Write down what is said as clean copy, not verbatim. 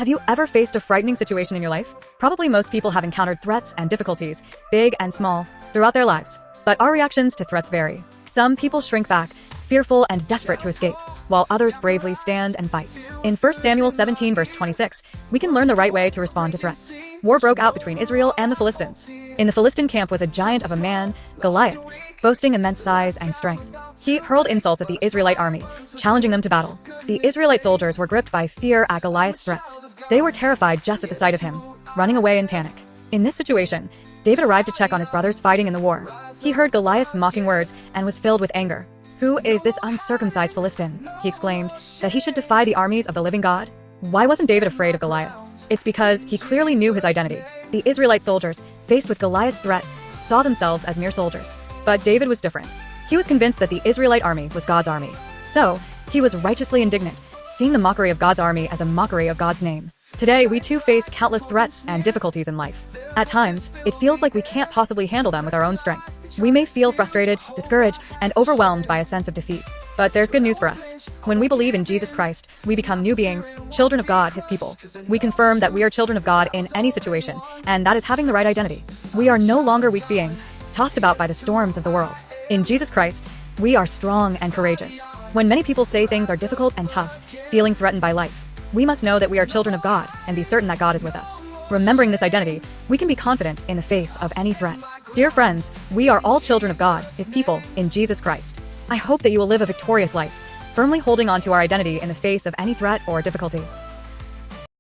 Have you ever faced a frightening situation in your life? Probably most people have encountered threats and difficulties, big and small, throughout their lives. But our reactions to threats vary. Some people shrink back, fearful and desperate to escape, while others bravely stand and fight. In 1 Samuel 17 verse 26, we can learn the right way to respond to threats. War broke out between Israel and the Philistines. In the Philistine camp was a giant of a man, Goliath, boasting immense size and strength. He hurled insults at the Israelite army, challenging them to battle. The Israelite soldiers were gripped by fear at Goliath's threats. They were terrified just at the sight of him, running away in panic. In this situation, David arrived to check on his brothers fighting in the war. He heard Goliath's mocking words and was filled with anger. "Who is this uncircumcised Philistine?" he exclaimed, "that he should defy the armies of the living God?" Why wasn't David afraid of Goliath? It's because he clearly knew his identity. The Israelite soldiers, faced with Goliath's threat, saw themselves as mere soldiers. But David was different. He was convinced that the Israelite army was God's army. So, he was righteously indignant, seeing the mockery of God's army as a mockery of God's name. Today, we too face countless threats and difficulties in life. At times, it feels like we can't possibly handle them with our own strength. We may feel frustrated, discouraged, and overwhelmed by a sense of defeat. But there's good news for us. When we believe in Jesus Christ, we become new beings, children of God, His people. We confirm that we are children of God in any situation, and that is having the right identity. We are no longer weak beings, tossed about by the storms of the world. In Jesus Christ, we are strong and courageous. When many people say things are difficult and tough, feeling threatened by life, we must know that we are children of God and be certain that God is with us. Remembering this identity, we can be confident in the face of any threat. Dear friends, we are all children of God, His people, in Jesus Christ. I hope that you will live a victorious life, firmly holding on to our identity in the face of any threat or difficulty.